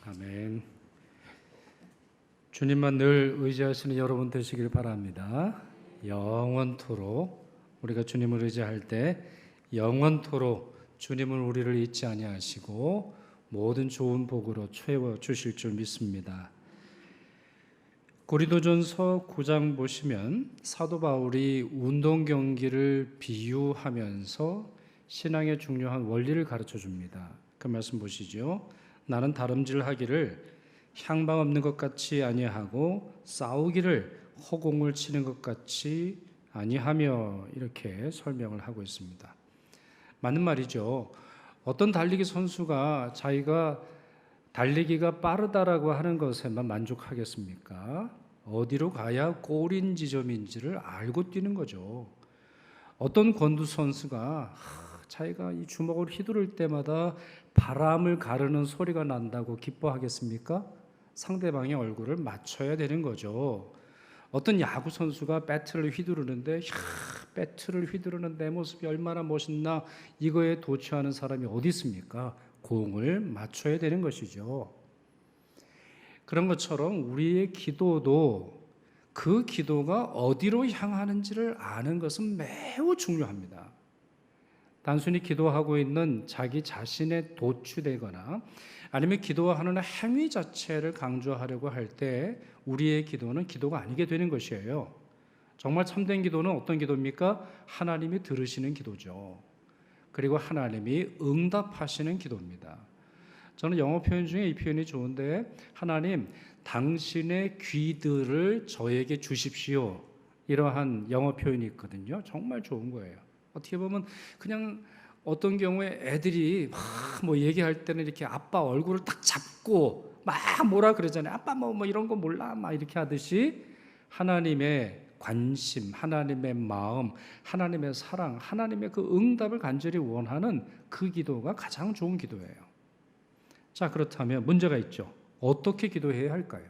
아멘. 주님만 늘 의지하시는 여러분 되시길 바랍니다. 영원토록 우리가 주님을 의지할 때 영원토록 주님은 우리를 잊지 아니하시고 모든 좋은 복으로 채워 주실 줄 믿습니다. 고린도전서 9장 보시면 사도 바울이 운동 경기를 비유하면서 신앙의 중요한 원리를 가르쳐 줍니다. 그 말씀 보시죠. 나는 다름질하기를 향방 없는 것 같이 아니하고 싸우기를 허공을 치는 것 같이 아니하며 이렇게 설명을 하고 있습니다. 맞는 말이죠. 어떤 달리기 선수가 자기가 달리기가 빠르다라고 하는 것에만 만족하겠습니까? 어디로 가야 골인 지점인지를 알고 뛰는 거죠. 어떤 권투 선수가 자기가 이 주먹을 휘두를 때마다 바람을 가르는 소리가 난다고 기뻐하겠습니까? 상대방의 얼굴을 맞춰야 되는 거죠. 어떤 야구 선수가 배트를 휘두르는데 배트를 휘두르는 내 모습이 얼마나 멋있나 이거에 도취하는 사람이 어디 있습니까? 공을 맞춰야 되는 것이죠. 그런 것처럼 우리의 기도도 그 기도가 어디로 향하는지를 아는 것은 매우 중요합니다. 단순히 기도하고 있는 자기 자신에 도취되거나 아니면 기도하는 행위 자체를 강조하려고 할 때 우리의 기도는 기도가 아니게 되는 것이에요. 정말 참된 기도는 어떤 기도입니까? 하나님이 들으시는 기도죠. 그리고 하나님이 응답하시는 기도입니다. 저는 영어 표현 중에 이 표현이 좋은데, 하나님 당신의 귀들을 저에게 주십시오, 이러한 영어 표현이 있거든요. 정말 좋은 거예요. 어떻게 보면 그냥 어떤 경우에 애들이 막 뭐 얘기할 때는 이렇게 아빠 얼굴을 딱 잡고 막 뭐라 그러잖아요. 아빠 뭐 이런 거 몰라 막 이렇게 하듯이 하나님의 관심, 하나님의 마음, 하나님의 사랑, 하나님의 그 응답을 간절히 원하는 그 기도가 가장 좋은 기도예요. 자, 그렇다면 문제가 있죠. 어떻게 기도해야 할까요?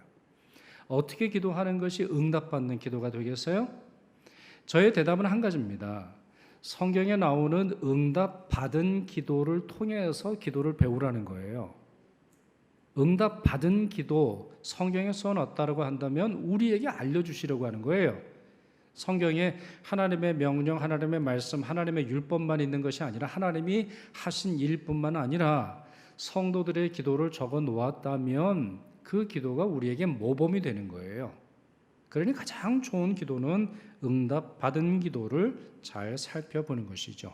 어떻게 기도하는 것이 응답받는 기도가 되겠어요? 저의 대답은 한 가지입니다. 성경에 나오는 응답받은 기도를 통해서 기도를 배우라는 거예요. 응답받은 기도, 성경에 써놨다고 한다면 우리에게 알려주시려고 하는 거예요. 성경에 하나님의 명령, 하나님의 말씀, 하나님의 율법만 있는 것이 아니라 하나님이 하신 일뿐만 아니라 성도들의 기도를 적어 놓았다면 그 기도가 우리에게 모범이 되는 거예요. 그러니 가장 좋은 기도는 응답받은 기도를 잘 살펴보는 것이죠.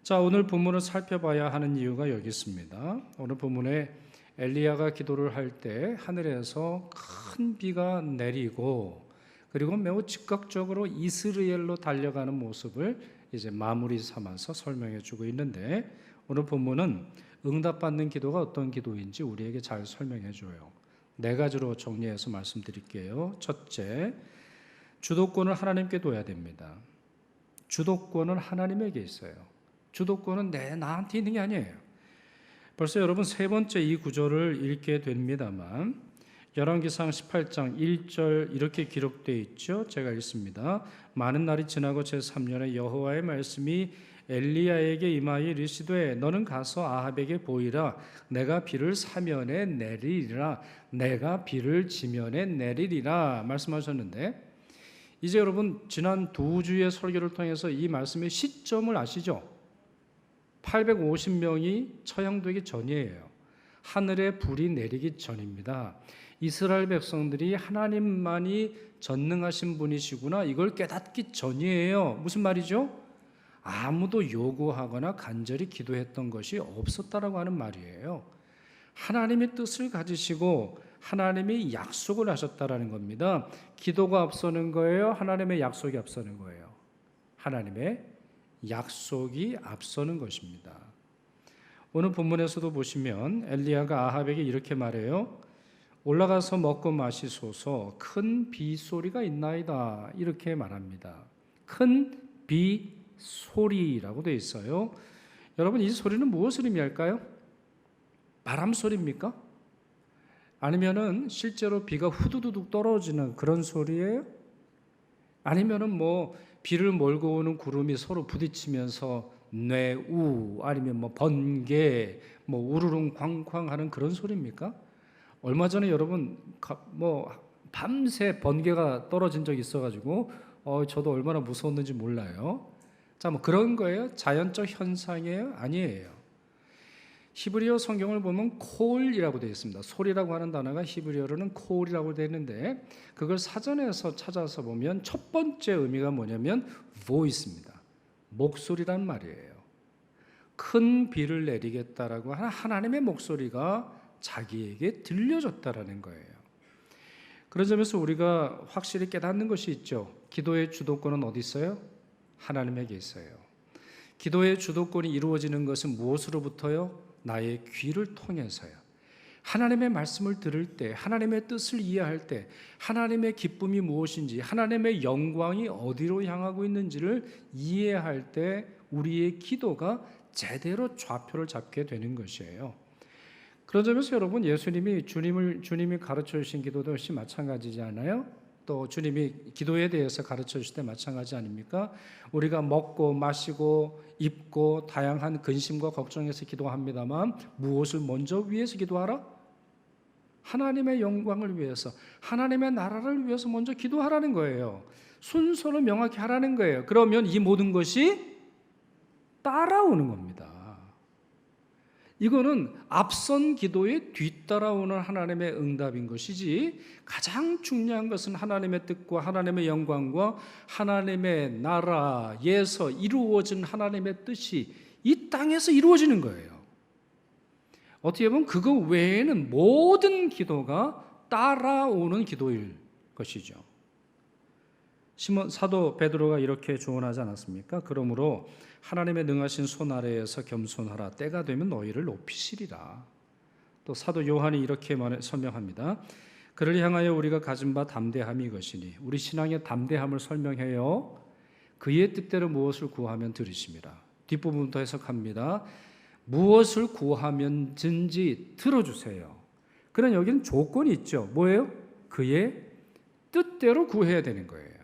자, 오늘 본문을 살펴봐야 하는 이유가 여기 있습니다. 오늘 본문에 엘리야가 기도를 할 때 하늘에서 큰 비가 내리고 그리고 매우 즉각적으로 이스라엘로 달려가는 모습을 이제 마무리 삼아서 설명해 주고 있는데, 오늘 본문은 응답받는 기도가 어떤 기도인지 우리에게 잘 설명해 줘요. 네 가지로 정리해서 말씀드릴게요. 첫째, 주도권을 하나님께 둬야 됩니다. 주도권은 하나님에게 있어요. 주도권은 나한테 있는 게 아니에요. 벌써 여러분 세 번째 이 구절을 읽게 됩니다만, 열왕기상 18장 1절 이렇게 기록되어 있죠. 제가 읽습니다. 많은 날이 지나고 제3년에 여호와의 말씀이 엘리야에게 임하여 이르시되 너는 가서 아합에게 보이라. 내가 비를 사면에 내리리라. 내가 비를 지면에 내리리라 말씀하셨는데, 이제 여러분 지난 두 주의 설교를 통해서 이 말씀의 시점을 아시죠? 850명이 처형되기 전이에요. 하늘에 불이 내리기 전입니다. 이스라엘 백성들이 하나님만이 전능하신 분이시구나 이걸 깨닫기 전이에요. 무슨 말이죠? 아무도 요구하거나 간절히 기도했던 것이 없었다라고 하는 말이에요. 하나님의 뜻을 가지시고 하나님이 약속을 하셨다라는 겁니다. 기도가 앞서는 거예요? 하나님의 약속이 앞서는 거예요? 하나님의 약속이 앞서는 것입니다. 오늘 본문에서도 보시면 엘리야가 아합에게 이렇게 말해요. 올라가서 먹고 마시소서, 큰 비소리가 있나이다, 이렇게 말합니다. 큰 비소리라고 되어 있어요. 여러분, 이 소리는 무엇을 의미할까요? 바람 소리입니까? 아니면은 실제로 비가 후두두둑 떨어지는 그런 소리예요? 아니면은 뭐 비를 몰고 오는 구름이 서로 부딪히면서 뇌우, 아니면 뭐 번개, 뭐 우르릉 쾅쾅 하는 그런 소리입니까? 얼마 전에 여러분 밤새 번개가 떨어진 적이 있어가지고 저도 얼마나 무서웠는지 몰라요. 자, 뭐 그런 거예요? 자연적 현상이에요? 아니에요. 히브리어 성경을 보면 콜이라고 되어 있습니다. 솔이라고 하는 단어가 히브리어로는 콜이라고 되어 있는데 그걸 사전에서 찾아서 보면 첫 번째 의미가 뭐냐면 voice입니다. 목소리란 말이에요. 큰 비를 내리겠다라고 하는 하나님의 목소리가 자기에게 들려졌다라는 거예요. 그런 점에서 우리가 확실히 깨닫는 것이 있죠. 기도의 주도권은 어디 있어요? 하나님에게 있어요. 기도의 주도권이 이루어지는 것은 무엇으로부터요? 나의 귀를 통해서요. 하나님의 말씀을 들을 때, 하나님의 뜻을 이해할 때, 하나님의 기쁨이 무엇인지, 하나님의 영광이 어디로 향하고 있는지를 이해할 때 우리의 기도가 제대로 좌표를 잡게 되는 것이에요. 그런 점에서 여러분, 주님이 가르쳐 주신 기도도 역시 마찬가지지 않아요? 또 주님이 기도에 대해서 가르쳐 주실 때 마찬가지 아닙니까? 우리가 먹고 마시고 입고 다양한 근심과 걱정에서 기도합니다만 무엇을 먼저 위해서 기도하라? 하나님의 영광을 위해서, 하나님의 나라를 위해서 먼저 기도하라는 거예요. 순서를 명확히 하라는 거예요. 그러면 이 모든 것이 따라오는 겁니다. 이거는 앞선 기도에 뒤따라오는 하나님의 응답인 것이지, 가장 중요한 것은 하나님의 뜻과 하나님의 영광과 하나님의 나라에서 이루어진 하나님의 뜻이 이 땅에서 이루어지는 거예요. 어떻게 보면 그거 외에는 모든 기도가 따라오는 기도일 것이죠. 사도 베드로가 이렇게 조언하지 않았습니까? 그러므로 하나님의 능하신 손 아래에서 겸손하라. 때가 되면 너희를 높이시리라. 또 사도 요한이 이렇게 설명합니다. 그를 향하여 우리가 가진 바 담대함이 이것이니, 우리 신앙의 담대함을 설명해요. 그의 뜻대로 무엇을 구하면 들으심이라. 뒷부분부터 해석합니다. 무엇을 구하면든지 들어주세요. 그런 여기는 조건이 있죠. 뭐예요? 그의 뜻대로 구해야 되는 거예요.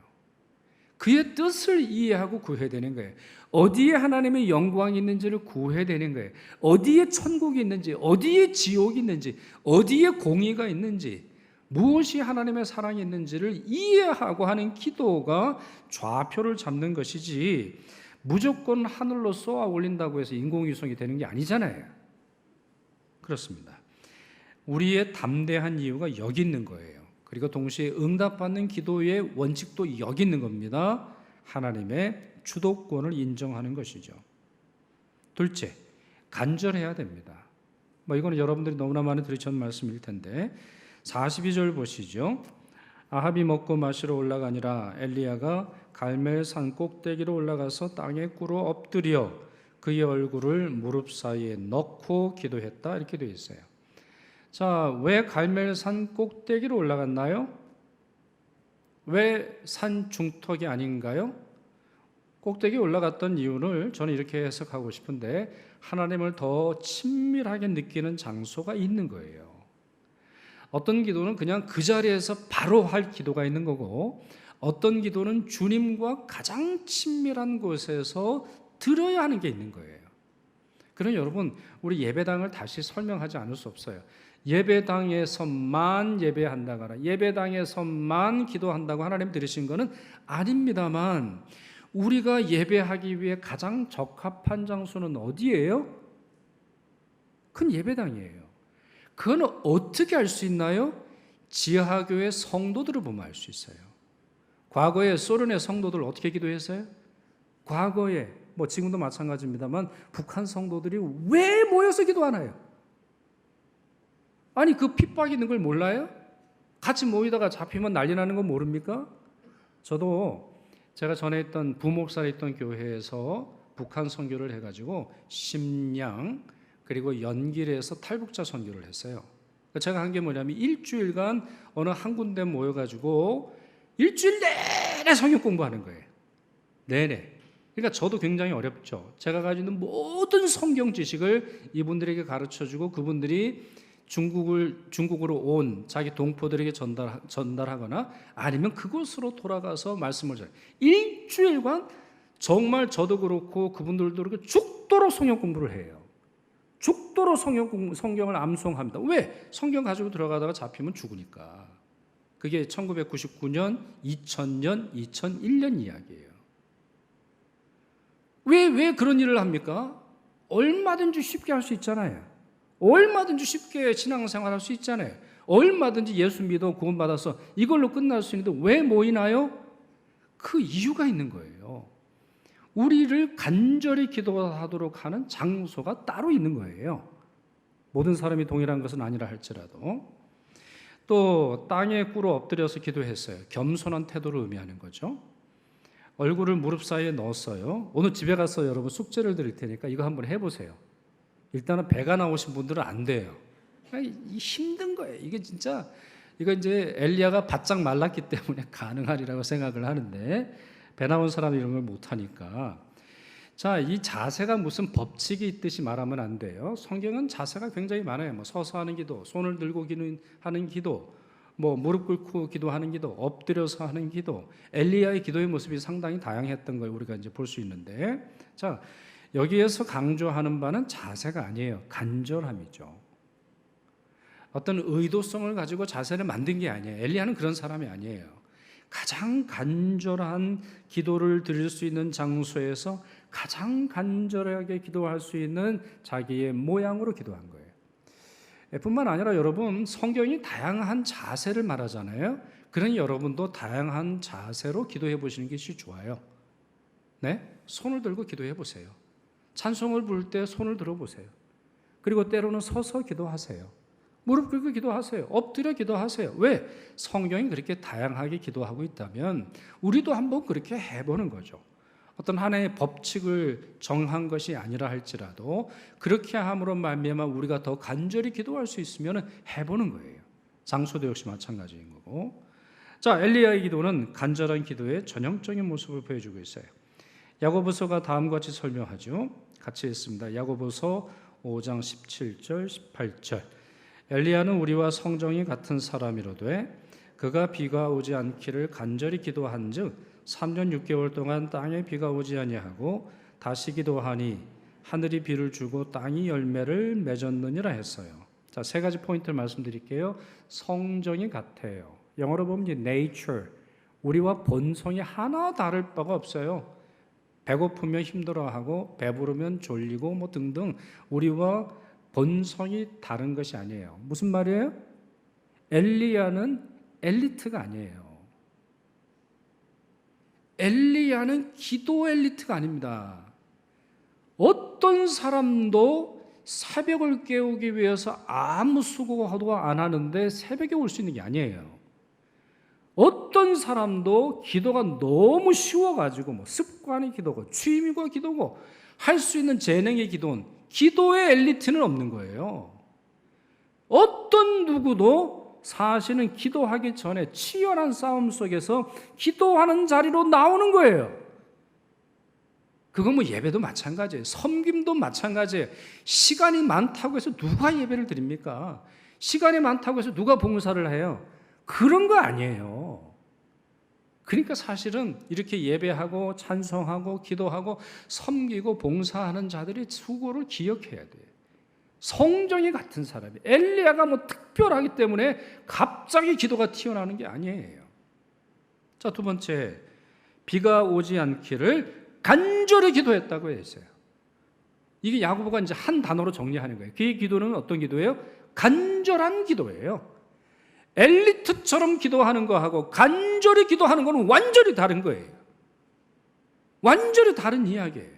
그의 뜻을 이해하고 구해야 되는 거예요. 어디에 하나님의 영광이 있는지를 구해야 되는 거예요. 어디에 천국이 있는지, 어디에 지옥이 있는지, 어디에 공의가 있는지, 무엇이 하나님의 사랑이 있는지를 이해하고 하는 기도가 좌표를 잡는 것이지, 무조건 하늘로 쏘아 올린다고 해서 인공위성이 되는 게 아니잖아요. 그렇습니다. 우리의 담대한 이유가 여기 있는 거예요. 그리고 동시에 응답받는 기도의 원칙도 여기 있는 겁니다. 하나님의 주도권을 인정하는 것이죠. 둘째, 간절해야 됩니다. 이거는 여러분들이 너무나 많이 들으셨던 말씀일 텐데 42절 보시죠. 아합이 먹고 마시러 올라가니라 엘리야가 갈멜산 꼭대기로 올라가서 땅에 꿇어 엎드려 그의 얼굴을 무릎 사이에 넣고 기도했다. 이렇게 되어 있어요. 자, 왜 갈멜산 꼭대기로 올라갔나요? 왜 산 중턱이 아닌가요? 꼭대기에 올라갔던 이유를 저는 이렇게 해석하고 싶은데, 하나님을 더 친밀하게 느끼는 장소가 있는 거예요. 어떤 기도는 그냥 그 자리에서 바로 할 기도가 있는 거고, 어떤 기도는 주님과 가장 친밀한 곳에서 들어야 하는 게 있는 거예요. 그럼 여러분, 우리 예배당을 다시 설명하지 않을 수 없어요. 예배당에서만 예배한다거나 예배당에서만 기도한다고 하나님 들으신 것은 아닙니다만, 우리가 예배하기 위해 가장 적합한 장소는 어디예요? 큰 예배당이에요. 그건 어떻게 알 수 있나요? 지하교회 성도들을 보면 알 수 있어요. 과거에 소련의 성도들 어떻게 기도했어요? 과거에, 지금도 마찬가지입니다만, 북한 성도들이 왜 모여서 기도하나요? 아니, 그 핍박이 있는 걸 몰라요? 같이 모이다가 잡히면 난리 나는 거 모릅니까? 저도 제가 전에 있던 부목사에 있던 교회에서 북한 선교를 해가지고 심양 그리고 연길에서 탈북자 선교를 했어요. 제가 한 게 뭐냐면 일주일간 어느 한 군데 모여가지고 일주일 내내 성경 공부하는 거예요. 내내. 그러니까 저도 굉장히 어렵죠. 제가 가지고 있는 모든 성경 지식을 이분들에게 가르쳐주고 그분들이 중국으로 온 자기 동포들에게 전달하거나 아니면 그곳으로 돌아가서 말씀을 전해요. 일주일간 정말 저도 그렇고 그분들도 그렇고 죽도록 성경 공부를 해요. 죽도록 성경을 암송합니다. 왜? 성경 가지고 들어가다가 잡히면 죽으니까. 그게 1999년, 2000년, 2001년 이야기예요. 왜 그런 일을 합니까? 얼마든지 쉽게 할 수 있잖아요. 얼마든지 쉽게 신앙생활 할 수 있잖아요. 얼마든지 예수 믿어 구원받아서 이걸로 끝날 수 있는데 왜 모이나요? 그 이유가 있는 거예요. 우리를 간절히 기도하도록 하는 장소가 따로 있는 거예요. 모든 사람이 동일한 것은 아니라 할지라도. 또 땅에 꿇어 엎드려서 기도했어요. 겸손한 태도를 의미하는 거죠. 얼굴을 무릎 사이에 넣었어요. 오늘 집에 가서 여러분 숙제를 드릴 테니까 이거 한번 해보세요. 일단은 배가 나오신 분들은 안 돼요. 힘든 거예요. 이게 진짜, 이거 이제 엘리야가 바짝 말랐기 때문에 가능하리라고 생각을 하는데, 배 나온 사람이 이런 걸 못하니까. 자, 이 자세가 무슨 법칙이 있듯이 말하면 안 돼요. 성경은 자세가 굉장히 많아요. 뭐 서서 하는 기도, 손을 들고 하는 기도, 뭐 무릎 꿇고 기도하는 기도, 엎드려서 하는 기도, 엘리야의 기도의 모습이 상당히 다양했던 걸 우리가 이제 볼 수 있는데, 자, 여기에서 강조하는 바는 자세가 아니에요. 간절함이죠. 어떤 의도성을 가지고 자세를 만든 게 아니에요. 엘리야는 그런 사람이 아니에요. 가장 간절한 기도를 드릴 수 있는 장소에서 가장 간절하게 기도할 수 있는 자기의 모양으로 기도한 거예요. 뿐만 아니라 여러분, 성경이 다양한 자세를 말하잖아요. 그러니 여러분도 다양한 자세로 기도해 보시는 것이 좋아요. 네? 손을 들고 기도해 보세요. 찬송을 부를 때 손을 들어 보세요. 그리고 때로는 서서 기도하세요. 무릎 꿇고 기도하세요. 엎드려 기도하세요. 왜? 성경이 그렇게 다양하게 기도하고 있다면 우리도 한번 그렇게 해보는 거죠. 어떤 하나의 법칙을 정한 것이 아니라 할지라도 그렇게 함으로 말미암아 우리가 더 간절히 기도할 수 있으면 해보는 거예요. 장소도 역시 마찬가지인 거고. 자, 엘리야의 기도는 간절한 기도의 전형적인 모습을 보여주고 있어요. 야고보서가 다음과 같이 설명하죠. 같이 읽습니다. 야고보서 5장 17절 18절. 엘리야는 우리와 성정이 같은 사람이로되 그가 비가 오지 않기를 간절히 기도한즉 3년 6개월 동안 땅에 비가 오지 아니하고 다시 기도하니 하늘이 비를 주고 땅이 열매를 맺었느니라 했어요. 자, 세 가지 포인트를 말씀드릴게요. 성정이 같아요. 영어로 보면 이제 nature, 우리와 본성이 하나 다를 바가 없어요. 배고프면 힘들어하고 배부르면 졸리고 뭐 등등 우리와 본성이 다른 것이 아니에요. 무슨 말이에요? 엘리야는 엘리트가 아니에요. 엘리야는 기도 엘리트가 아닙니다. 어떤 사람도 새벽을 깨우기 위해서 아무 수고도 안 하는데 새벽에 올 수 있는 게 아니에요. 어떤 사람도 기도가 너무 쉬워가지고 뭐 습관의 기도고 취미가 기도고 할 수 있는 재능의 기도는 기도의 엘리트는 없는 거예요. 어떤 누구도 사실은 기도하기 전에 치열한 싸움 속에서 기도하는 자리로 나오는 거예요. 그건 뭐 예배도 마찬가지예요. 섬김도 마찬가지예요. 시간이 많다고 해서 누가 예배를 드립니까? 시간이 많다고 해서 누가 봉사를 해요? 그런 거 아니에요. 그러니까 사실은 이렇게 예배하고 찬송하고 기도하고 섬기고 봉사하는 자들의 수고를 기억해야 돼요. 성정이 같은 사람이 엘리야가 뭐 특별하기 때문에 갑자기 기도가 튀어나오는 게 아니에요. 자, 두 번째, 비가 오지 않기를 간절히 기도했다고 했어요. 이게 야고보가 이제 한 단어로 정리하는 거예요. 그의 기도는 어떤 기도예요? 간절한 기도예요. 엘리트처럼 기도하는 거하고 간절히 기도하는 거는 완전히 다른 거예요. 완전히 다른 이야기예요.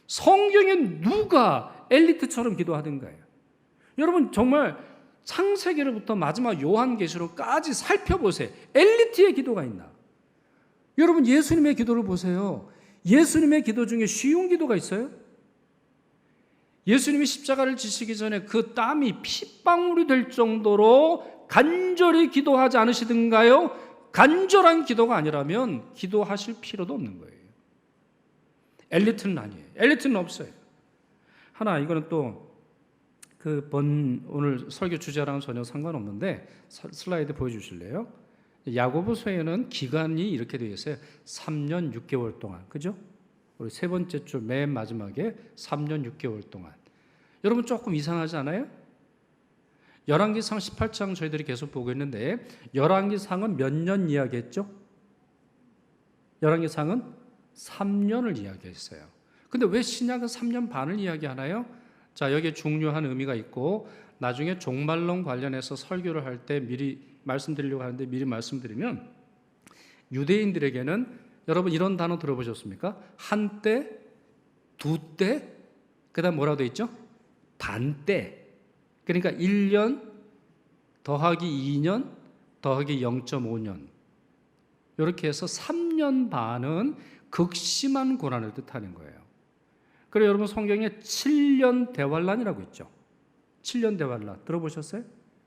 성경에 누가 엘리트처럼 기도하던가요? 여러분 정말 창세기로부터 마지막 요한계시록까지 살펴보세요. 엘리트의 기도가 있나? 여러분 예수님의 기도를 보세요. 예수님의 기도 중에 쉬운 기도가 있어요? 예수님이 십자가를 지시기 전에 그 땀이 핏방울이 될 정도로 간절히 기도하지 않으시던가요? 간절한 기도가 아니라면 기도하실 필요도 없는 거예요. 엘리트는 아니에요. 엘리트는 없어요. 하나, 이거는 또 오늘 설교 주제랑은 전혀 상관없는데 슬라이드 보여주실래요? 야고보서에는 기간이 이렇게 되어 있어요. 3년 6개월 동안, 그죠? 우리 세 번째 주 맨 마지막에 3년 6개월 동안. 여러분 조금 이상하지 않아요? 열왕기상 18장 저희들이 계속 보고 있는데 열왕기상은 몇 년 이야기했죠? 열왕기상은 3년을 이야기했어요. 근데 왜 신약은 3년 반을 이야기하나요? 자, 여기에 중요한 의미가 있고 나중에 종말론 관련해서 설교를 할 때 미리 말씀드리려고 하는데 미리 말씀드리면 유대인들에게는 여러분 이런 단어 들어보셨습니까? 한때, 두때, 그 다음 뭐라고 되어 있죠? 반때. 그러니까 1년 더하기 2년 더하기 0.5년 이렇게 해서 3년 반은 극심한 고난을 뜻하는 거예요. 그리고 여러분 성경에 7년 대환란이라고 있죠. 7년 대환란 들어보셨어요?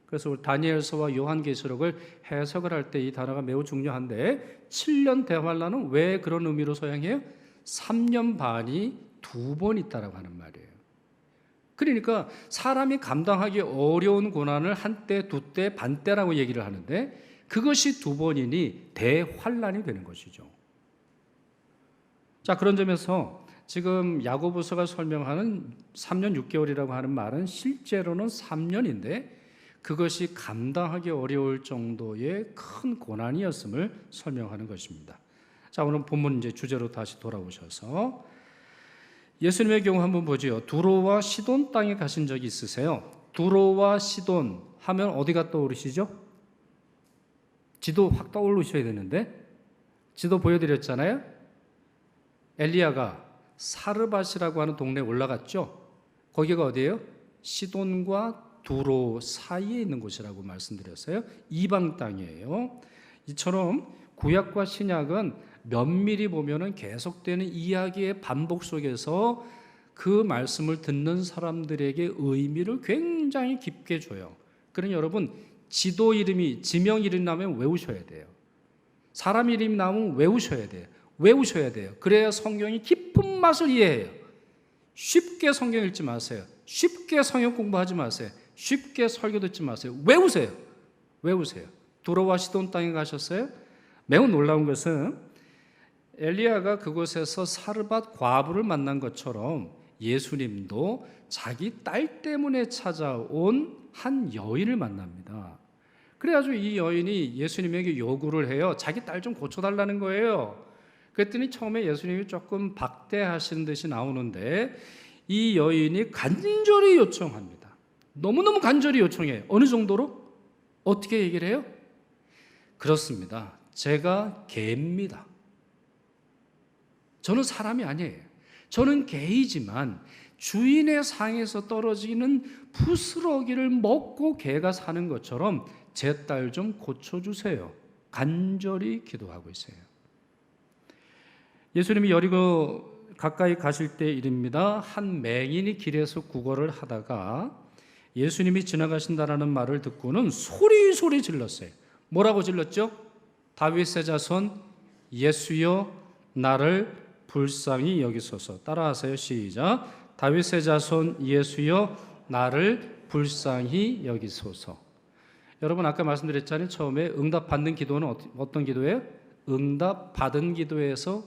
그래서 우리 다니엘서와 요한계시록을 해석을 할 때 이 단어가 매우 중요한데 7년 대환란은 왜 그런 의미로 사용해요? 3년 반이 2번 있다라고 하는 말이에요. 그러니까 사람이 감당하기 어려운 고난을 한때, 두때, 반때라고 얘기를 하는데 그것이 2번이니 대환란이 되는 것이죠. 자, 그런 점에서 지금 야고보서가 설명하는 3년 6개월이라고 하는 말은 실제로는 3년인데 그것이 감당하기 어려울 정도의 큰 고난이었음을 설명하는 것입니다. 자, 오늘 본문 이제 주제로 다시 돌아오셔서 예수님의 경우 한번 보죠. 두로와 시돈 땅에 가신 적이 있으세요? 두로와 시돈 하면 어디가 떠오르시죠? 지도 확 떠오르셔야 되는데 지도 보여드렸잖아요. 엘리야가 사르밧이라고 하는 동네에 올라갔죠. 거기가 어디예요? 시돈과 두로 사이에 있는 곳이라고 말씀드렸어요. 이방 땅이에요. 이처럼 구약과 신약은 면밀히 보면은 계속되는 이야기의 반복 속에서 그 말씀을 듣는 사람들에게 의미를 굉장히 깊게 줘요. 그러니 여러분 지도 이름이 지명 이름 나오면 외우셔야 돼요. 사람 이름이 나오면 외우셔야 돼요. 외우셔야 돼요. 그래야 성경이 깊은 맛을 이해해요. 쉽게 성경 읽지 마세요. 쉽게 성경 공부하지 마세요. 쉽게 설교 듣지 마세요. 외우세요. 외우세요. 두로와 시돈 땅에 가셨어요? 매우 놀라운 것은 엘리야가 그곳에서 사르밧 과부를 만난 것처럼 예수님도 자기 딸 때문에 찾아온 한 여인을 만납니다. 그래가지고 이 여인이 예수님에게 요구를 해요. 자기 딸 좀 고쳐달라는 거예요. 그랬더니 처음에 예수님이 조금 박대하신 듯이 나오는데 이 여인이 간절히 요청합니다. 너무너무 간절히 요청해요. 어느 정도로? 어떻게 얘기를 해요? 그렇습니다. 제가 개입니다. 저는 사람이 아니에요. 저는 개이지만 주인의 상에서 떨어지는 부스러기를 먹고 개가 사는 것처럼 제 딸 좀 고쳐주세요. 간절히 기도하고 있어요. 예수님이 여리고 가까이 가실 때 일입니다. 한 맹인이 길에서 구걸을 하다가 예수님이 지나가신다라는 말을 듣고는 소리 질렀어요. 뭐라고 질렀죠? 다윗의 자손 예수여 나를 불쌍히 여기소서. 따라하세요. 시작. 다윗의 자손 예수여 나를 불쌍히 여기소서. 여러분 아까 말씀드렸잖아요. 처음에 응답받는 기도는 어떤 기도예요? 응답받은 기도에서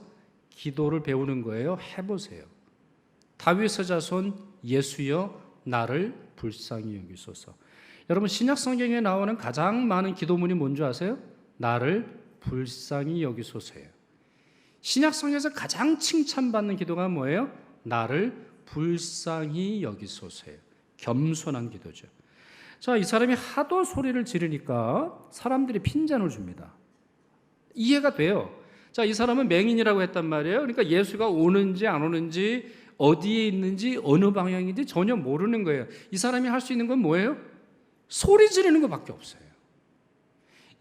기도를 배우는 거예요. 해보세요. 다윗의 자손 예수여 나를 불쌍히 여기소서. 여러분 신약 성경에 나오는 가장 많은 기도문이 뭔지 아세요? 나를 불쌍히 여기소서예요. 신약 성경에서 가장 칭찬받는 기도가 뭐예요? 나를 불쌍히 여기소서예요. 겸손한 기도죠. 자, 이 사람이 하도 소리를 지르니까 사람들이 핀잔을 줍니다. 이해가 돼요. 자, 이 사람은 맹인이라고 했단 말이에요. 그러니까 예수가 오는지 안 오는지 어디에 있는지 어느 방향인지 전혀 모르는 거예요. 이 사람이 할 수 있는 건 뭐예요? 소리 지르는 것밖에 없어요.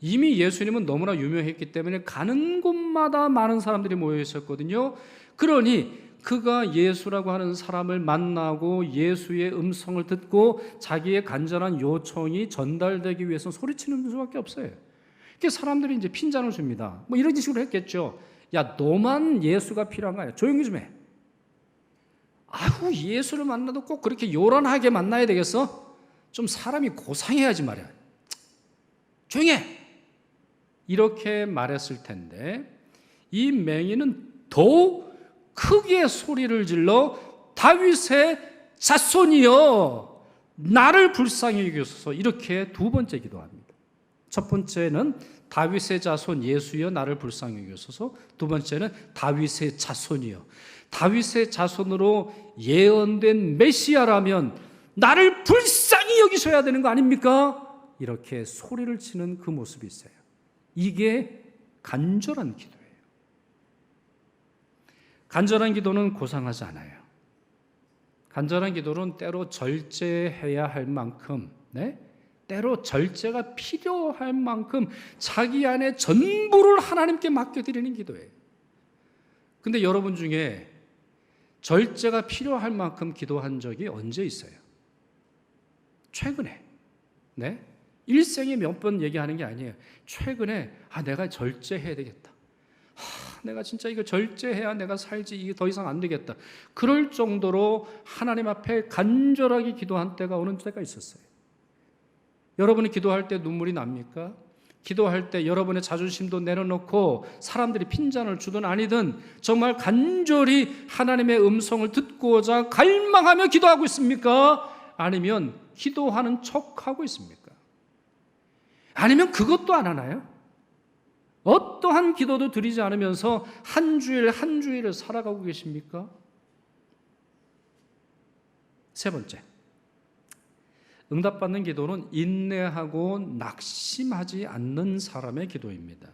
이미 예수님은 너무나 유명했기 때문에 가는 곳마다 많은 사람들이 모여 있었거든요. 그러니 그가 예수라고 하는 사람을 만나고 예수의 음성을 듣고 자기의 간절한 요청이 전달되기 위해서 소리치는 수밖에 없어요. 그래서 사람들이 이제 핀잔을 줍니다. 뭐 이런 식으로 했겠죠. 야, 너만 예수가 필요한 거야. 조용히 좀 해. 아유, 예수를 만나도 꼭 그렇게 요란하게 만나야 되겠어? 좀 사람이 고상해야지 말이야. 조용히 해. 이렇게 말했을 텐데 이 맹인은 더욱 크게 소리를 질러 다윗의 자손이여 나를 불쌍히 여기소서. 이렇게 두 번째 기도합니다. 첫 번째는 다윗의 자손 예수여 나를 불쌍히 여기소서. 두 번째는 다윗의 자손이여, 다윗의 자손으로 예언된 메시아라면 나를 불쌍히 여기셔야 되는 거 아닙니까? 이렇게 소리를 치는 그 모습이 있어요. 이게 간절한 기도예요. 간절한 기도는 고상하지 않아요. 간절한 기도는 때로 절제해야 할 만큼, 때로 절제가 필요할 만큼 자기 안에 전부를 하나님께 맡겨드리는 기도예요. 근데 여러분 중에 절제가 필요할 만큼 기도한 적이 언제 있어요? 최근에. 일생에 몇 번 얘기하는 게 아니에요. 최근에 내가 절제해야 되겠다. 내가 진짜 이거 절제해야 내가 살지, 이게 더 이상 안 되겠다. 그럴 정도로 하나님 앞에 간절하게 기도한 때가 오는 때가 있었어요. 여러분이 기도할 때 눈물이 납니까? 기도할 때 여러분의 자존심도 내려놓고 사람들이 핀잔을 주든 아니든 정말 간절히 하나님의 음성을 듣고자 갈망하며 기도하고 있습니까? 아니면 기도하는 척하고 있습니까? 아니면 그것도 안 하나요? 어떠한 기도도 드리지 않으면서 한 주일 한 주일을 살아가고 계십니까? 세 번째, 응답받는 기도는 인내하고 낙심하지 않는 사람의 기도입니다.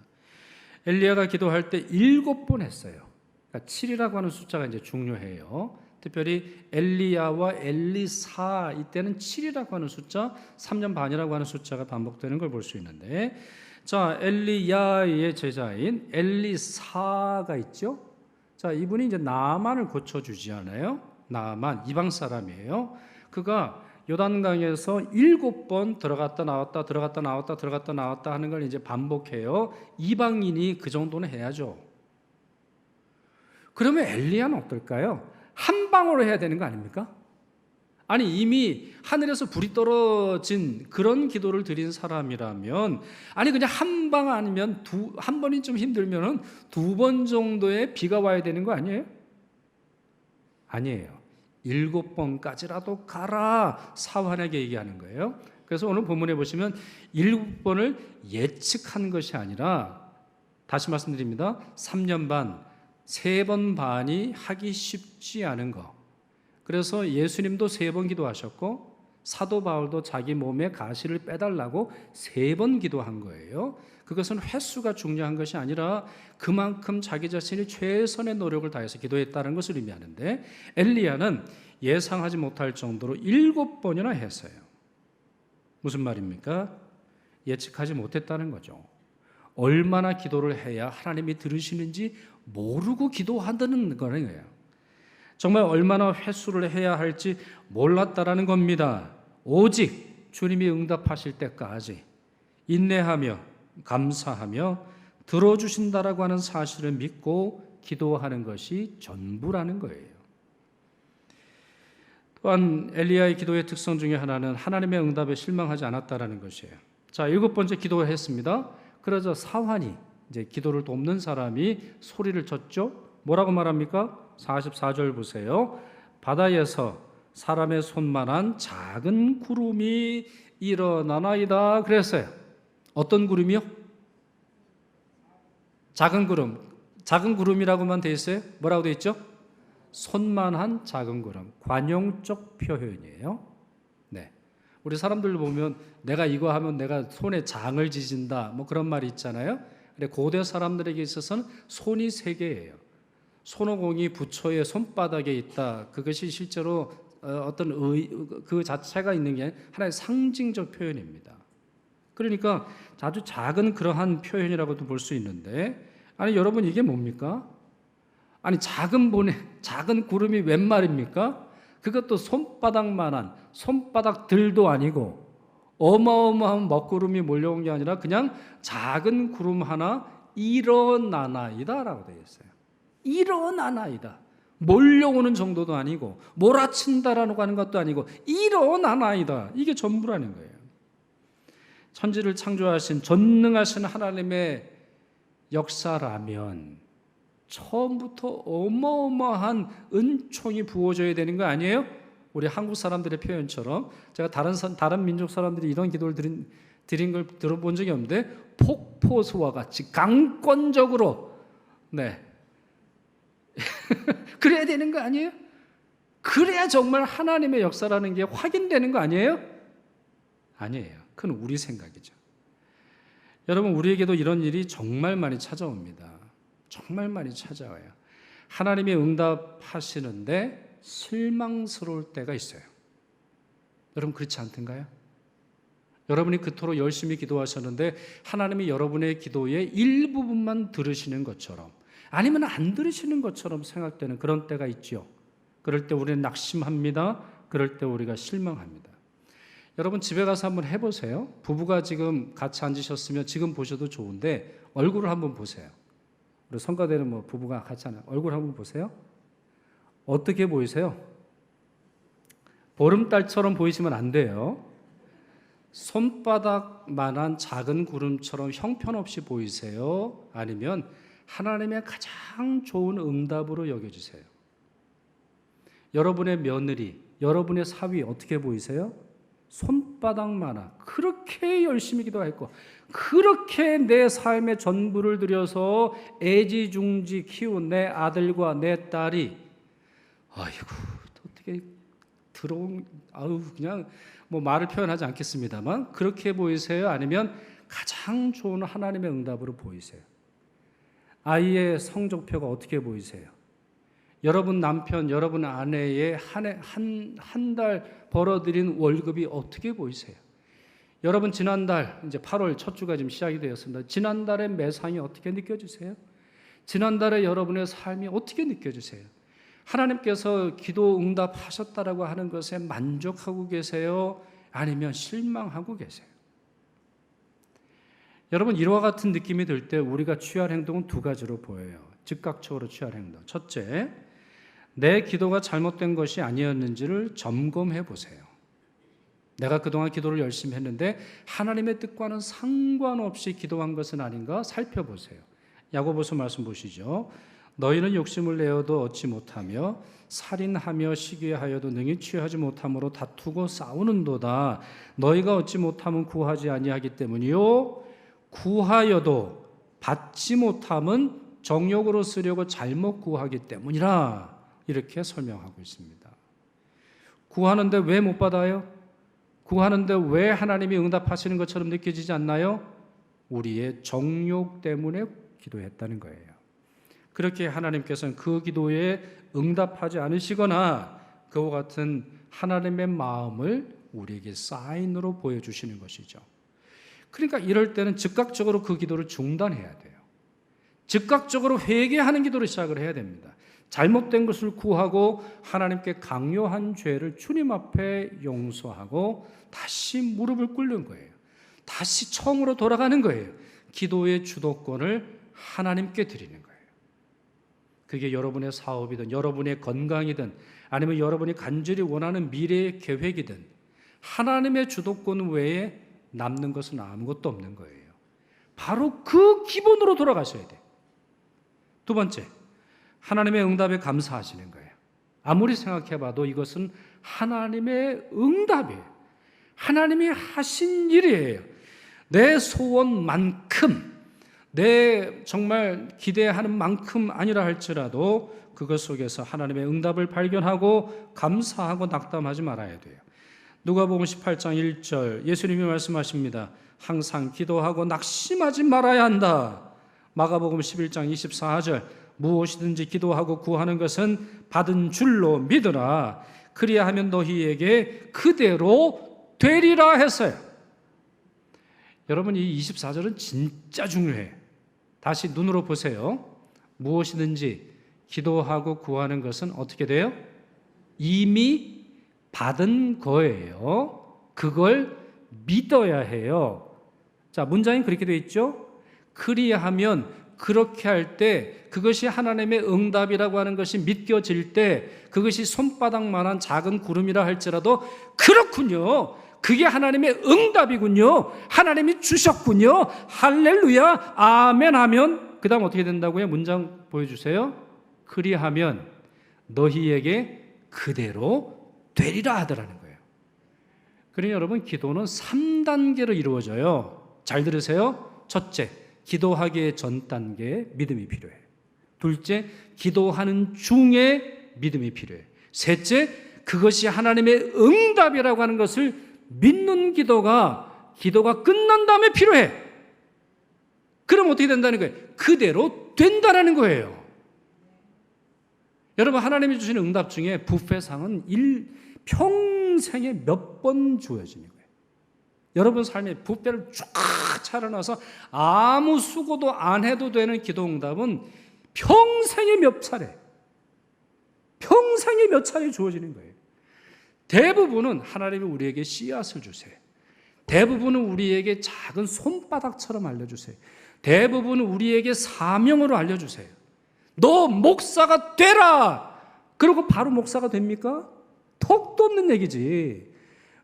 엘리야가 기도할 때 7번 했어요. 그러니까 7이라고 하는 숫자가 이제 중요해요. 특별히 엘리야와 엘리사, 이때는 7이라고 하는 숫자, 3년 반이라고 하는 숫자가 반복되는 걸 볼 수 있는데, 자, 엘리야의 제자인 엘리사가 있죠. 자, 이분이 이제 나만을 고쳐주지 않아요. 나만, 이방 사람이에요. 그가 요단강에서 7번 들어갔다 나왔다 들어갔다 나왔다 들어갔다 나왔다 하는 걸 이제 반복해요. 이방인이 그 정도는 해야죠. 그러면 엘리야는 어떨까요? 한 방으로 해야 되는 거 아닙니까? 아니, 이미 하늘에서 불이 떨어진 그런 기도를 드린 사람이라면, 아니 그냥 한 방 아니면 한 번이 좀 힘들면은 2번 정도의 비가 와야 되는 거 아니에요? 아니에요. 7번까지라도 가라, 사환에게 얘기하는 거예요. 그래서 오늘 본문에 보시면 7번을 예측한 것이 아니라, 다시 말씀드립니다, 3년 반, 3번 반이 하기 쉽지 않은 거. 그래서 예수님도 3번 기도하셨고 사도 바울도 자기 몸에 가시를 빼달라고 3번 기도한 거예요. 그것은 횟수가 중요한 것이 아니라 그만큼 자기 자신이 최선의 노력을 다해서 기도했다는 것을 의미하는데, 엘리야는 예상하지 못할 정도로 7번이나 했어요. 무슨 말입니까? 예측하지 못했다는 거죠. 얼마나 기도를 해야 하나님이 들으시는지 모르고 기도한다는 거예요. 정말 얼마나 횟수를 해야 할지 몰랐다라는 겁니다. 오직 주님이 응답하실 때까지 인내하며 감사하며 들어주신다라고 하는 사실을 믿고 기도하는 것이 전부라는 거예요. 또한 엘리야의 기도의 특성 중에 하나는 하나님의 응답에 실망하지 않았다라는 것이에요. 자, 7번째 기도를 했습니다. 그러자 사환이, 이제 기도를 돕는 사람이 소리를 쳤죠. 뭐라고 말합니까? 44절 보세요. 바다에서 사람의 손만한 작은 구름이 일어나나이다 그랬어요. 어떤 구름이요? 작은 구름. 작은 구름이라고만 돼 있어요. 뭐라고 돼 있죠? 손만한 작은 구름. 관용적 표현이에요. 네. 우리 사람들 보면 내가 이거 하면 내가 손에 장을 지진다, 뭐 그런 말이 있잖아요. 근데 고대 사람들에게 있어서는 손이 3개예요. 손오공이 부처의 손바닥에 있다. 그것이 실제로 어떤 그 자체가 있는 게 하나의 상징적 표현입니다. 그러니까 아주 작은 그러한 표현이라고도 볼 수 있는데, 아니 여러분, 이게 뭡니까? 아니 작은 구름이 웬 말입니까? 그것도 손바닥만한, 손바닥들도 아니고 어마어마한 먹구름이 몰려온 게 아니라 그냥 작은 구름 하나 일어나나이다 라고 되어 있어요. 일어나나이다. 몰려오는 정도도 아니고 몰아친다라고 하는 것도 아니고 일어나나이다. 이게 전부라는 거예요. 천지를 창조하신 전능하신 하나님의 역사라면 처음부터 어마어마한 은총이 부어져야 되는 거 아니에요? 우리 한국 사람들의 표현처럼 제가 다른 민족 사람들이 이런 기도를 드린 걸 들어본 적이 없는데 폭포수와 같이 강권적으로 그래야 되는 거 아니에요? 그래야 정말 하나님의 역사라는 게 확인되는 거 아니에요? 아니에요. 그건 우리 생각이죠. 여러분, 우리에게도 이런 일이 정말 많이 찾아옵니다. 정말 많이 찾아와요. 하나님이 응답하시는데 실망스러울 때가 있어요. 여러분, 그렇지 않던가요? 여러분이 그토록 열심히 기도하셨는데 하나님이 여러분의 기도의 일부분만 들으시는 것처럼, 아니면 안 들으시는 것처럼 생각되는 그런 때가 있죠. 그럴 때 우리는 낙심합니다. 그럴 때 우리가 실망합니다. 여러분, 집에 가서 한번 해보세요. 부부가 지금 같이 앉으셨으면 지금 보셔도 좋은데 얼굴을 한번 보세요. 우리 성가대는 부부가 같이 앉아 얼굴 한번 보세요. 어떻게 보이세요? 보름달처럼 보이시면 안 돼요. 손바닥만한 작은 구름처럼 형편없이 보이세요? 아니면 하나님의 가장 좋은 응답으로 여겨지세요? 여러분의 며느리, 여러분의 사위 어떻게 보이세요? 손바닥만한, 그렇게 열심히 기도했고 그렇게 내 삶의 전부를 들여서 애지중지 키운 내 아들과 내 딸이 아이고 어떻게 그냥 말을 표현하지 않겠습니다만 그렇게 보이세요? 아니면 가장 좋은 하나님의 응답으로 보이세요? 아이의 성적표가 어떻게 보이세요? 여러분 남편, 여러분 아내의 한 달 벌어들인 월급이 어떻게 보이세요? 여러분 지난달 이제 8월 첫 주가 지금 시작이 되었습니다. 지난달의 매상이 어떻게 느껴지세요? 지난달에 여러분의 삶이 어떻게 느껴지세요? 하나님께서 기도 응답하셨다라고 하는 것에 만족하고 계세요? 아니면 실망하고 계세요? 여러분, 이와 같은 느낌이 들 때 우리가 취할 행동은 두 가지로 보여요. 즉각적으로 취할 행동. 첫째, 내 기도가 잘못된 것이 아니었는지를 점검해 보세요. 내가 그동안 기도를 열심히 했는데 하나님의 뜻과는 상관없이 기도한 것은 아닌가 살펴보세요. 야고보서 말씀 보시죠. 너희는 욕심을 내어도 얻지 못하며 살인하며 시기하여도 능히 취하지 못함으로 다투고 싸우는도다. 너희가 얻지 못하면 구하지 아니하기 때문이요 구하여도 받지 못함은 정욕으로 쓰려고 잘못 구하기 때문이라. 이렇게 설명하고 있습니다. 구하는데 왜 못 받아요? 구하는데 왜 하나님이 응답하시는 것처럼 느껴지지 않나요? 우리의 정욕 때문에 기도했다는 거예요. 그렇게 하나님께서는 그 기도에 응답하지 않으시거나 그와 같은 하나님의 마음을 우리에게 사인으로 보여주시는 것이죠. 그러니까 이럴 때는 즉각적으로 그 기도를 중단해야 돼요. 즉각적으로 회개하는 기도를 시작을 해야 됩니다. 잘못된 것을 구하고 하나님께 강요한 죄를 주님 앞에 용서하고 다시 무릎을 꿇는 거예요. 다시 처음으로 돌아가는 거예요. 기도의 주도권을 하나님께 드리는 거예요. 그게 여러분의 사업이든 여러분의 건강이든 아니면 여러분이 간절히 원하는 미래의 계획이든 하나님의 주도권 외에 남는 것은 아무것도 없는 거예요. 바로 그 기본으로 돌아가셔야 돼요. 두 번째, 하나님의 응답에 감사하시는 거예요. 아무리 생각해봐도 이것은 하나님의 응답이에요. 하나님이 하신 일이에요. 내 소원만큼, 내 정말 기대하는 만큼 아니라 할지라도 그것 속에서 하나님의 응답을 발견하고 감사하고 낙담하지 말아야 돼요. 누가복음 18장 1절 예수님이 말씀하십니다. 항상 기도하고 낙심하지 말아야 한다. 마가복음 11장 24절 무엇이든지 기도하고 구하는 것은 받은 줄로 믿으라. 그리하면 너희에게 그대로 되리라 했어요. 여러분, 이 24절은 진짜 중요해요. 다시 눈으로 보세요. 무엇이든지 기도하고 구하는 것은 어떻게 돼요? 이미 받은 거예요. 그걸 믿어야 해요. 자, 문장이 그렇게 되어 있죠? 그리하면, 그렇게 할 때 그것이 하나님의 응답이라고 하는 것이 믿겨질 때 그것이 손바닥만한 작은 구름이라 할지라도 그렇군요. 그게 하나님의 응답이군요. 하나님이 주셨군요. 할렐루야, 아멘 하면 그 다음 어떻게 된다고요? 문장 보여주세요. 그리하면 너희에게 그대로 되리라 하더라는 거예요. 그러니 여러분, 기도는 3단계로 이루어져요. 잘 들으세요. 첫째, 기도하기의 전 단계에 믿음이 필요해. 둘째, 기도하는 중에 믿음이 필요해. 셋째, 그것이 하나님의 응답이라고 하는 것을 믿는 기도가 끝난 다음에 필요해. 그럼 어떻게 된다는 거예요? 그대로 된다는 거예요. 여러분, 하나님이 주시는 응답 중에 뷔페상은 평생에 몇 번 주어지는 거예요. 여러분 삶에 뷔페를 쫙 차려놔서 아무 수고도 안 해도 되는 기도 응답은 평생에 몇 차례 주어지는 거예요. 대부분은 하나님이 우리에게 씨앗을 주세요. 대부분은 우리에게 작은 손바닥처럼 알려주세요. 대부분은 우리에게 사명으로 알려주세요. 너 목사가 되라! 그러고 바로 목사가 됩니까? 턱도 없는 얘기지.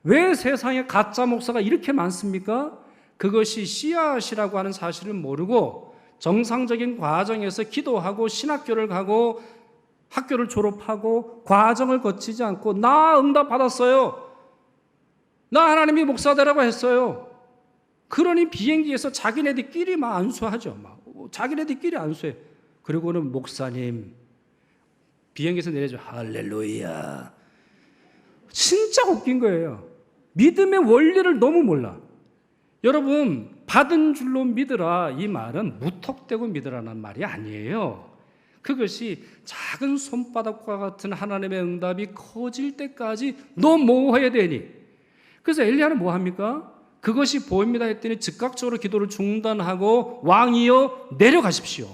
왜 세상에 가짜 목사가 이렇게 많습니까? 그것이 씨앗이라고 하는 사실을 모르고 정상적인 과정에서 기도하고 신학교를 가고 학교를 졸업하고 과정을 거치지 않고 나 응답 받았어요. 나 하나님이 목사 되라고 했어요. 그러니 비행기에서 자기네들끼리 막 안수하죠. 자기네들끼리 안수해. 그리고는 목사님 비행기에서 내려줘. 할렐루야. 진짜 웃긴 거예요. 믿음의 원리를 너무 몰라. 여러분, 받은 줄로 믿으라 이 말은 무턱대고 믿으라는 말이 아니에요. 그것이 작은 손바닥과 같은 하나님의 응답이 커질 때까지 너 뭐 해야 되니? 그래서 엘리야는 뭐 합니까? 그것이 보입니다 했더니 즉각적으로 기도를 중단하고 왕이여 내려가십시오.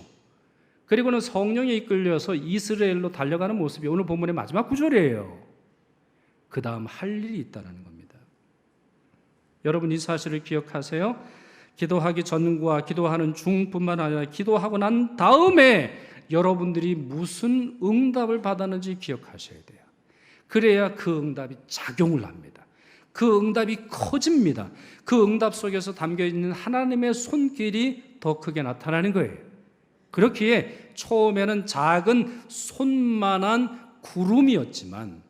그리고는 성령에 이끌려서 이스라엘로 달려가는 모습이 오늘 본문의 마지막 구절이에요. 그 다음 할 일이 있다는 겁니다. 여러분, 이 사실을 기억하세요. 기도하기 전과 기도하는 중뿐만 아니라 기도하고 난 다음에 여러분들이 무슨 응답을 받았는지 기억하셔야 돼요. 그래야 그 응답이 작용을 합니다. 그 응답이 커집니다. 그 응답 속에서 담겨있는 하나님의 손길이 더 크게 나타나는 거예요. 그렇기에 처음에는 작은 손만한 구름이었지만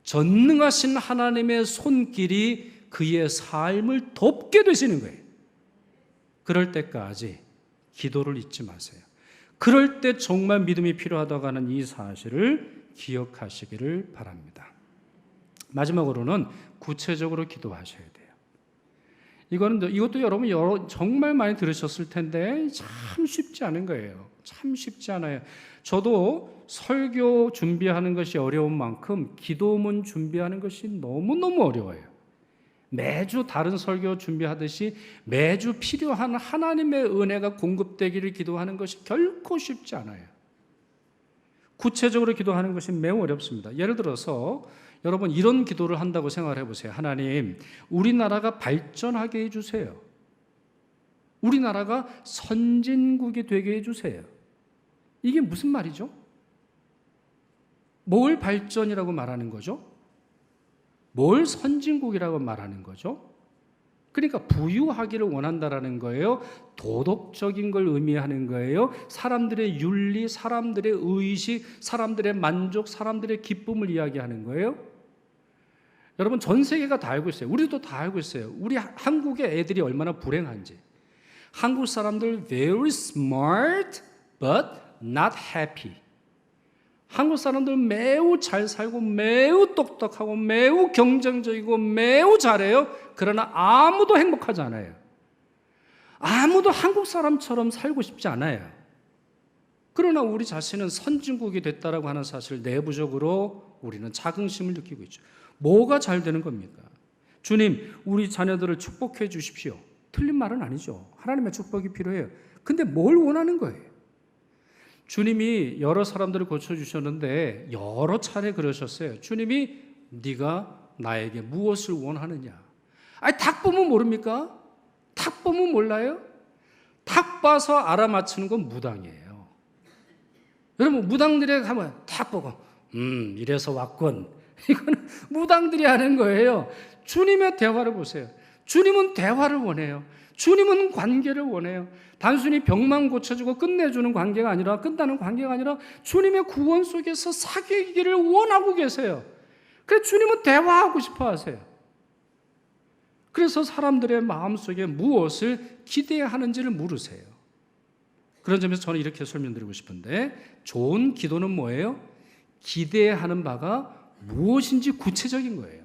전능하신 하나님의 손길이 그의 삶을 덮게 되시는 거예요. 그럴 때까지 기도를 잊지 마세요. 그럴 때 정말 믿음이 필요하다고 하는 이 사실을 기억하시기를 바랍니다. 마지막으로는 구체적으로 기도하셔야 돼요. 이것도 여러분 정말 많이 들으셨을 텐데 참 쉽지 않은 거예요. 참 쉽지 않아요. 저도 설교 준비하는 것이 어려운 만큼 기도문 준비하는 것이 너무너무 어려워요. 매주 다른 설교 준비하듯이 매주 필요한 하나님의 은혜가 공급되기를 기도하는 것이 결코 쉽지 않아요. 구체적으로 기도하는 것이 매우 어렵습니다. 예를 들어서 여러분 이런 기도를 한다고 생각을 해보세요. 하나님, 우리나라가 발전하게 해주세요. 우리나라가 선진국이 되게 해주세요. 이게 무슨 말이죠? 뭘 발전이라고 말하는 거죠? 뭘 선진국이라고 말하는 거죠? 그러니까 부유하기를 원한다라는 거예요. 도덕적인 걸 의미하는 거예요. 사람들의 윤리, 사람들의 의식, 사람들의 만족, 사람들의 기쁨을 이야기하는 거예요. 여러분 전 세계가 다 알고 있어요. 우리도 다 알고 있어요. 우리 한국의 애들이 얼마나 불행한지. 한국 사람들 very smart but not happy. 한국 사람들 매우 잘 살고 매우 똑똑하고 매우 경쟁적이고 매우 잘해요. 그러나 아무도 행복하지 않아요. 아무도 한국 사람처럼 살고 싶지 않아요. 그러나 우리 자신은 선진국이 됐다라고 하는 사실 내부적으로 우리는 자긍심을 느끼고 있죠. 뭐가 잘 되는 겁니까? 주님, 우리 자녀들을 축복해 주십시오. 틀린 말은 아니죠. 하나님의 축복이 필요해요. 근데 뭘 원하는 거예요? 주님이 여러 사람들을 고쳐주셨는데 여러 차례 그러셨어요. 주님이 네가 나에게 무엇을 원하느냐? 아니 닭 보면 모릅니까? 닭 보면 몰라요? 닭 봐서 알아맞히는 건 무당이에요. 여러분 무당들이 가면 닭 보고 이래서 왔군. 이거는 무당들이 하는 거예요. 주님의 대화를 보세요. 주님은 대화를 원해요. 주님은 관계를 원해요. 단순히 병만 고쳐주고 끝내주는 관계가 아니라, 끝나는 관계가 아니라 주님의 구원 속에서 사귀기를 원하고 계세요. 그래서 주님은 대화하고 싶어 하세요. 그래서 사람들의 마음속에 무엇을 기대하는지를 물으세요. 그런 점에서 저는 이렇게 설명드리고 싶은데, 좋은 기도는 뭐예요? 기대하는 바가 무엇인지 구체적인 거예요.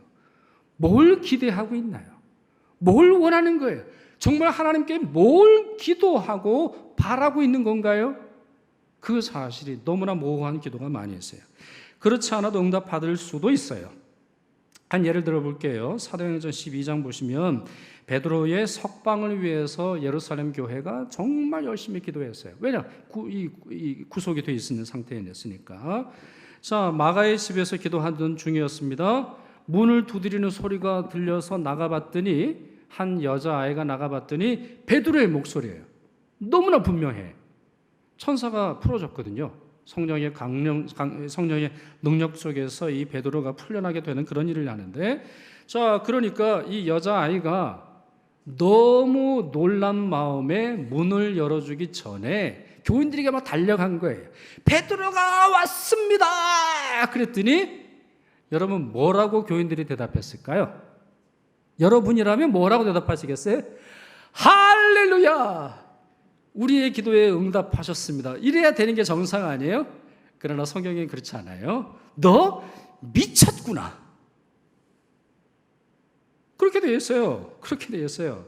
뭘 기대하고 있나요? 뭘 원하는 거예요? 정말 하나님께 뭘 기도하고 바라고 있는 건가요? 그 사실이 너무나 모호한 기도가 많이 있어요. 그렇지 않아도 응답받을 수도 있어요. 한 예를 들어볼게요. 사도행전 12장 보시면 베드로의 석방을 위해서 예루살렘 교회가 정말 열심히 기도했어요. 왜냐? 구속이 되어 있는 상태였으니까. 자, 마가의 집에서 기도하던 중이었습니다. 문을 두드리는 소리가 들려서 나가봤더니, 한 여자아이가 나가봤더니 베드로의 목소리예요. 너무나 분명해. 천사가 풀어줬거든요. 성령의 능력 속에서 이 베드로가 풀려나게 되는 그런 일을 하는데, 자, 그러니까 이 여자아이가 너무 놀란 마음에 문을 열어주기 전에 교인들에게 막 달려간 거예요. 베드로가 왔습니다! 그랬더니 여러분 뭐라고 교인들이 대답했을까요? 여러분이라면 뭐라고 대답하시겠어요? 할렐루야! 우리의 기도에 응답하셨습니다. 이래야 되는 게 정상 아니에요? 그러나 성경은 그렇지 않아요. 너 미쳤구나. 그렇게 되어 있어요. 그렇게 되어 있어요.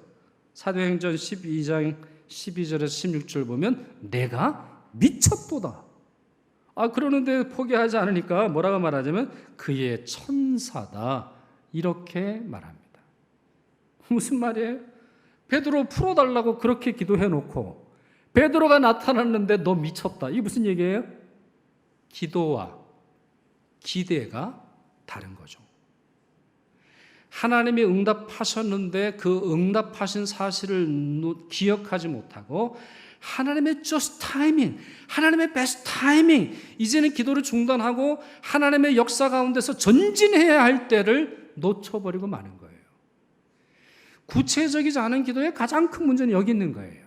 사도행전 12장 12절에서 16절 보면 내가 미쳤도다. 그러는데 포기하지 않으니까 뭐라고 말하자면 그의 천사다. 이렇게 말합니다. 무슨 말이에요? 베드로 풀어달라고 그렇게 기도해놓고 베드로가 나타났는데 너 미쳤다. 이게 무슨 얘기예요? 기도와 기대가 다른 거죠. 하나님이 응답하셨는데 그 응답하신 사실을 기억하지 못하고 하나님의 just timing, 하나님의 best timing, 이제는 기도를 중단하고 하나님의 역사 가운데서 전진해야 할 때를 놓쳐버리고 마는 거예요. 구체적이지 않은 기도의 가장 큰 문제는 여기 있는 거예요.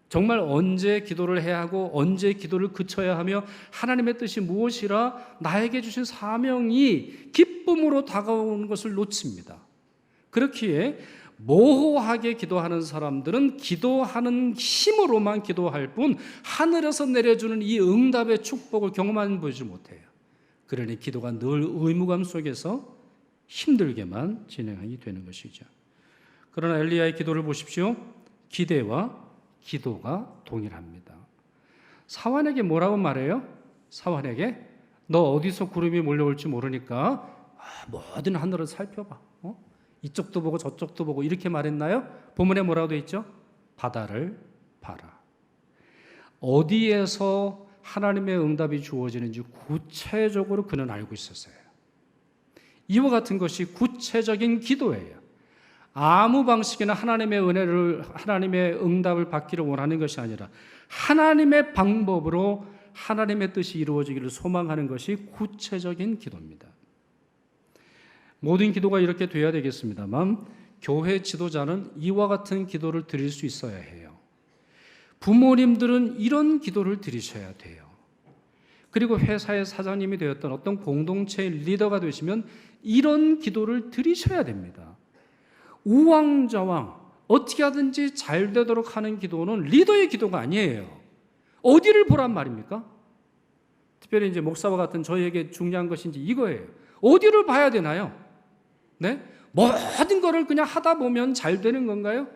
정말 언제 기도를 해야 하고 언제 기도를 그쳐야 하며 하나님의 뜻이 무엇이라 나에게 주신 사명이 기쁨으로 다가오는 것을 놓칩니다. 그렇기에 모호하게 기도하는 사람들은 기도하는 힘으로만 기도할 뿐 하늘에서 내려주는 이 응답의 축복을 경험하지 보지 못해요. 그러니 기도가 늘 의무감 속에서 힘들게만 진행이 되는 것이죠. 그러나 엘리야의 기도를 보십시오. 기대와 기도가 동일합니다. 사환에게 뭐라고 말해요? 사환에게 너 어디서 구름이 몰려올지 모르니까 모든 하늘을 살펴봐. 이쪽도 보고 저쪽도 보고 이렇게 말했나요? 본문에 뭐라고 되어 있죠? 바다를 봐라. 어디에서 하나님의 응답이 주어지는지 구체적으로 그는 알고 있었어요. 이와 같은 것이 구체적인 기도예요. 아무 방식이나 하나님의 은혜를, 하나님의 응답을 받기를 원하는 것이 아니라 하나님의 방법으로 하나님의 뜻이 이루어지기를 소망하는 것이 구체적인 기도입니다. 모든 기도가 이렇게 돼야 되겠습니다만 교회 지도자는 이와 같은 기도를 드릴 수 있어야 해요. 부모님들은 이런 기도를 드리셔야 돼요. 그리고 회사의 사장님이 되었던 어떤 공동체의 리더가 되시면 이런 기도를 드리셔야 됩니다. 우왕좌왕 어떻게 하든지 잘 되도록 하는 기도는 리더의 기도가 아니에요. 어디를 보란 말입니까? 특별히 이제 목사와 같은 저희에게 중요한 것이 이제 이거예요. 어디를 봐야 되나요? 네? 모든 거를 그냥 하다 보면 잘 되는 건가요?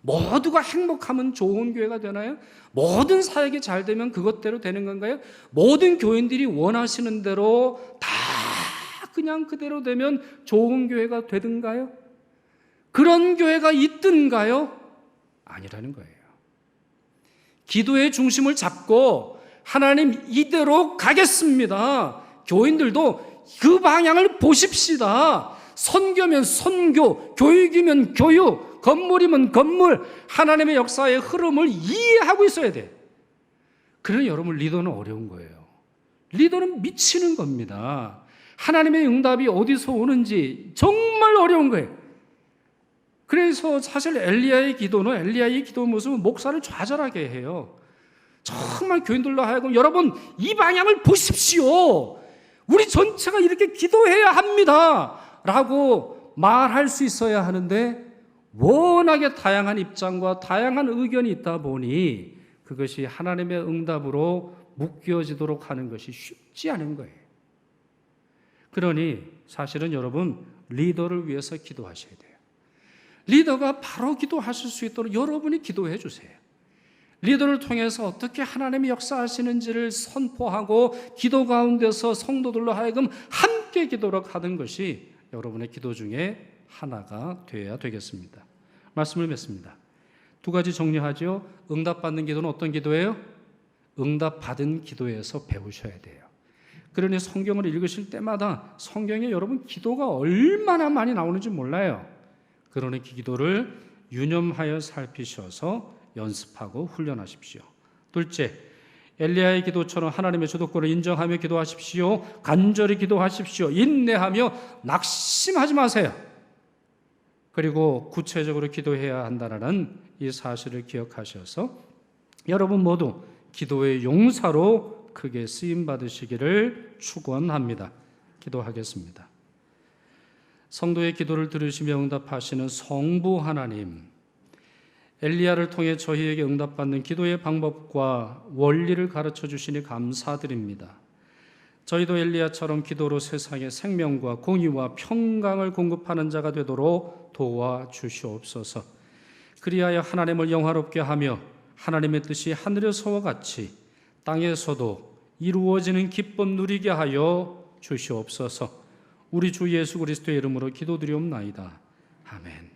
모두가 행복하면 좋은 교회가 되나요? 모든 사역이 잘 되면 그것대로 되는 건가요? 모든 교인들이 원하시는 대로 다 그냥 그대로 되면 좋은 교회가 되든가요? 그런 교회가 있든가요? 아니라는 거예요. 기도의 중심을 잡고 하나님 이대로 가겠습니다. 교인들도 그 방향을 보십시다. 선교면 선교, 교육이면 교육, 건물이면 건물, 하나님의 역사의 흐름을 이해하고 있어야 돼. 그러나 여러분 리더는 어려운 거예요. 리더는 미치는 겁니다. 하나님의 응답이 어디서 오는지 정말 어려운 거예요. 그래서 사실 엘리야의 기도 모습은 목사를 좌절하게 해요. 정말 교인들로 하여금 여러분 이 방향을 보십시오. 우리 전체가 이렇게 기도해야 합니다 라고 말할 수 있어야 하는데 워낙에 다양한 입장과 다양한 의견이 있다 보니 그것이 하나님의 응답으로 묶여지도록 하는 것이 쉽지 않은 거예요. 그러니 사실은 여러분 리더를 위해서 기도하셔야 돼요. 리더가 바로 기도하실 수 있도록 여러분이 기도해 주세요. 리더를 통해서 어떻게 하나님이 역사하시는지를 선포하고 기도 가운데서 성도들로 하여금 함께 기도록 하는 것이 여러분의 기도 중에 하나가 되어야 되겠습니다. 말씀을 맺습니다. 두 가지 정리하죠. 응답받는 기도는 어떤 기도예요? 응답받은 기도에서 배우셔야 돼요. 그러니 성경을 읽으실 때마다 성경에 여러분 기도가 얼마나 많이 나오는지 몰라요. 그러니 그 기도를 유념하여 살피셔서 연습하고 훈련하십시오. 둘째, 엘리야의 기도처럼 하나님의 주도권을 인정하며 기도하십시오. 간절히 기도하십시오. 인내하며 낙심하지 마세요. 그리고 구체적으로 기도해야 한다는 이 사실을 기억하셔서 여러분 모두 기도의 용사로 크게 쓰임 받으시기를 축원합니다. 기도하겠습니다. 성도의 기도를 들으시며 응답하시는 성부 하나님, 엘리야를 통해 저희에게 응답받는 기도의 방법과 원리를 가르쳐 주시니 감사드립니다. 저희도 엘리야처럼 기도로 세상에 생명과 공의와 평강을 공급하는 자가 되도록 도와주시옵소서. 그리하여 하나님을 영화롭게 하며 하나님의 뜻이 하늘에서와 같이 땅에서도 이루어지는 기쁨 누리게 하여 주시옵소서. 우리 주 예수 그리스도의 이름으로 기도드리옵나이다. 아멘.